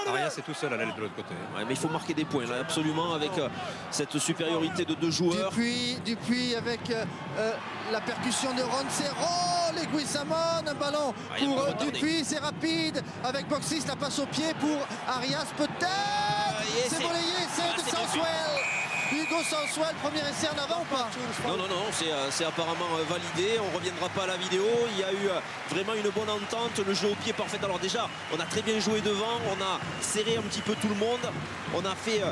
Arias est tout seul à l'aile de l'autre côté. Ouais, mais il faut marquer des points là, absolument, avec cette supériorité de 2 joueurs. Dupuis avec la percussion de Roncero, Leguizamon, un ballon pour Dupuis, c'est rapide avec Boxis, la passe au pied pour Arias peut-être. C'est volleyé, c'est de Southwell. Hugo Southwell, premier essai en avant ou pas? Non, c'est apparemment validé. On ne reviendra pas à la vidéo. Il y a eu vraiment une bonne entente. Le jeu au pied parfait. Alors déjà, on a très bien joué devant. On a serré un petit peu tout le monde. On a fait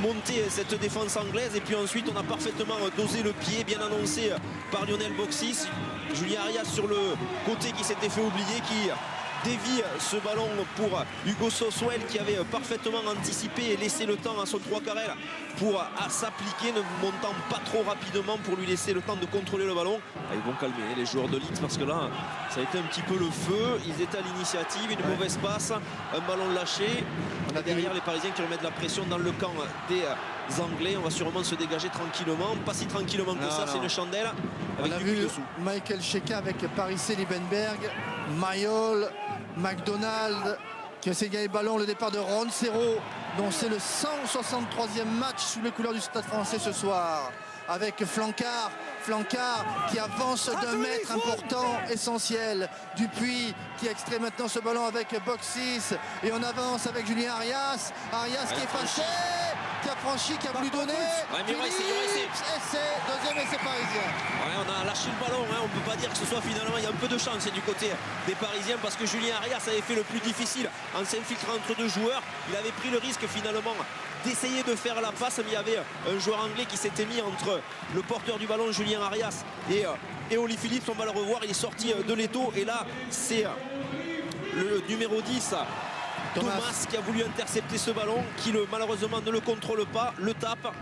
monter cette défense anglaise. Et puis ensuite, on a parfaitement dosé le pied, bien annoncé par Lionel Boxis. Julien Arias sur le côté qui s'était fait oublier, qui dévie ce ballon pour Hugo Southwell qui avait parfaitement anticipé et laissé le temps à son 3 quarts pour s'appliquer, ne montant pas trop rapidement pour lui laisser le temps de contrôler le ballon. Ils vont calmer les joueurs de Leeds parce que là ça a été un petit peu le feu. Ils étaient à l'initiative, une mauvaise passe, un ballon lâché. On a derrière les Parisiens qui remettent la pression dans le camp des Anglais. On va sûrement se dégager tranquillement, pas si tranquillement que ça, c'est une chandelle avec on a du vu dessous. Michael Cheka avec Paris Liebenberg, Mayol, McDonald qui essaie de gagner le ballon, le départ de Roncero dont c'est le 163e match sous les couleurs du Stade Français ce soir, avec Flancard qui avance d'un mètre important, essentiel. Dupuis qui extrait maintenant ce ballon avec Boxis et on avance avec Julien Arias qui est fâché, qui a franchi, qui a voulu donner. Essai, deuxième essai parisien. Ouais, on a lâché le ballon, on ne peut pas dire que ce soit finalement, il y a un peu de chance du côté des Parisiens parce que Julien Arias avait fait le plus difficile en s'infiltrant entre 2 joueurs. Il avait pris le risque finalement d'essayer de faire la passe, mais il y avait un joueur anglais qui s'était mis entre le porteur du ballon Julien Arias et Oli Phillips. On va le revoir, il est sorti de l'étau et là c'est le numéro 10 Thomas qui a voulu intercepter ce ballon, qui malheureusement ne le contrôle pas, le tape,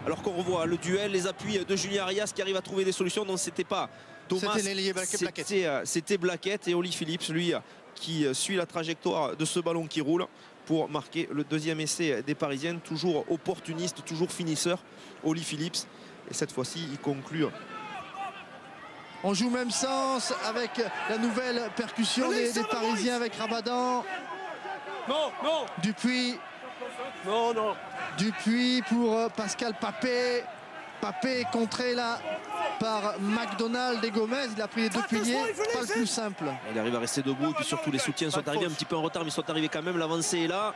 alors qu'on revoit le duel, les appuis de Julien Arias qui arrive à trouver des solutions. Non, c'était pas Thomas, c'était Blackett et Oli Phillips lui qui suit la trajectoire de ce ballon qui roule pour marquer le deuxième essai des Parisiennes. Toujours opportuniste, toujours finisseur, Oli Phillips, et cette fois-ci il conclut. On joue même sens avec la nouvelle percussion des Parisiens avec Rabadan. Non. Dupuis. Non. Dupuis pour Pascal Papé. Papé contré là par McDonald et Gomez. Il a pris les 2 piliers, pas le plus simple. Il arrive à rester debout et puis surtout les soutiens sont arrivés un petit peu en retard, mais ils sont arrivés quand même. L'avancée est là.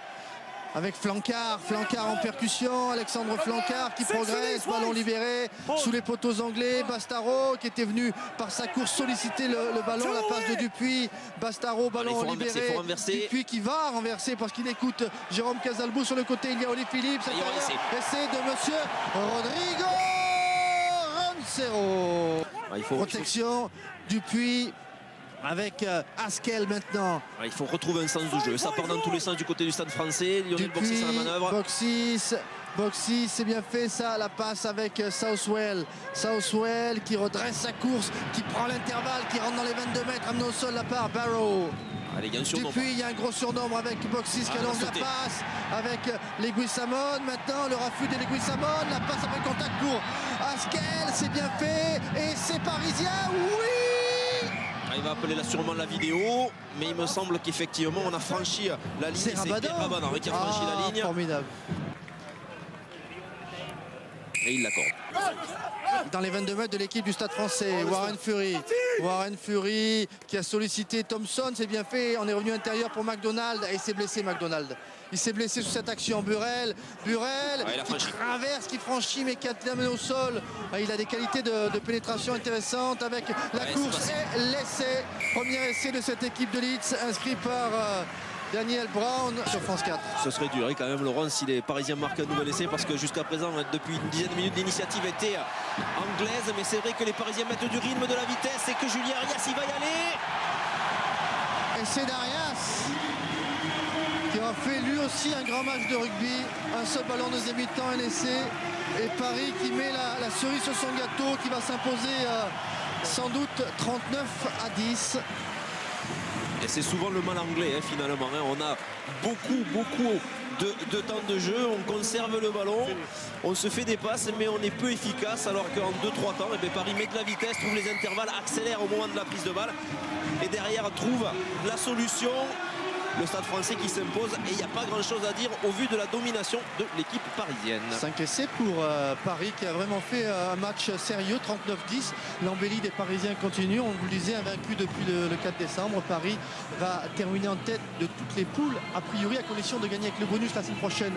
Avec Flancard en percussion, Alexandre Flancard qui progresse, ballon libéré sous les poteaux anglais. Bastaro qui était venu par sa course solliciter le ballon, la passe de Dupuis. Bastaro, ballon libéré. Dupuis qui va renverser parce qu'il écoute Jérôme Casalbou sur le côté. Il y a Oli Phillips. Essai de monsieur Rodrigo Roncero. Protection, Dupuis. Avec Haskell maintenant. Il faut retrouver un sens de jeu. Ça part dans tous les sens du côté du Stade Français. Lionel Boxis à la manœuvre. Boxis, c'est bien fait ça. La passe avec Southwell. Southwell qui redresse sa course, qui prend l'intervalle, qui rentre dans les 22 mètres, amené au sol la part Barrow. Allez, il y a un surnombre. Depuis, il y a un gros surnombre avec Boxis qui lance la passe avec Leguizamon. Maintenant, le raffut de Leguizamon. La passe après contact pour Haskell. C'est bien fait. Et c'est parisien. Oui! Il va appeler là sûrement la vidéo, mais il me semble qu'effectivement on a franchi la ligne. C'est Rabadan qui a franchi la ligne. Formidable. Et il l'accorde. Dans les 22 mètres de l'équipe du Stade Français, Warren Fury qui a sollicité Thompson, c'est bien fait. On est revenu intérieur pour McDonald et il s'est blessé McDonald. Il s'est blessé sous cette action. Burrell qui traverse, qui franchit mais qui a terminé au sol. Il a des qualités de pénétration intéressantes avec la course et l'essai. Premier essai de cette équipe de Leeds inscrit par Daniel Brown sur France 4. Ce serait dur quand même, Laurent, si les Parisiens marquent un nouvel essai, parce que jusqu'à présent, depuis une dizaine de minutes, l'initiative était anglaise, mais c'est vrai que les Parisiens mettent du rythme, de la vitesse, et que Julien Arias il va y aller. Essai d'Arias qui a fait lui aussi un grand match de rugby, un seul ballon deuxième mi-temps, un essai, et Paris qui met la cerise sur son gâteau, qui va s'imposer sans doute 39-10. Et c'est souvent le mal anglais finalement. On a beaucoup de temps de jeu, on conserve le ballon, on se fait des passes, mais on est peu efficace, alors qu'en 2-3 temps, Paris met de la vitesse, trouve les intervalles, accélère au moment de la prise de balle, et derrière trouve la solution. le Stade Français qui s'impose et il n'y a pas grand chose à dire au vu de la domination de l'équipe parisienne. 5 essais pour Paris qui a vraiment fait un match sérieux, 39-10. L'embellie des Parisiens continue, on vous le disait, invaincu depuis le 4 décembre. Paris va terminer en tête de toutes les poules, a priori à condition de gagner avec le bonus la semaine prochaine.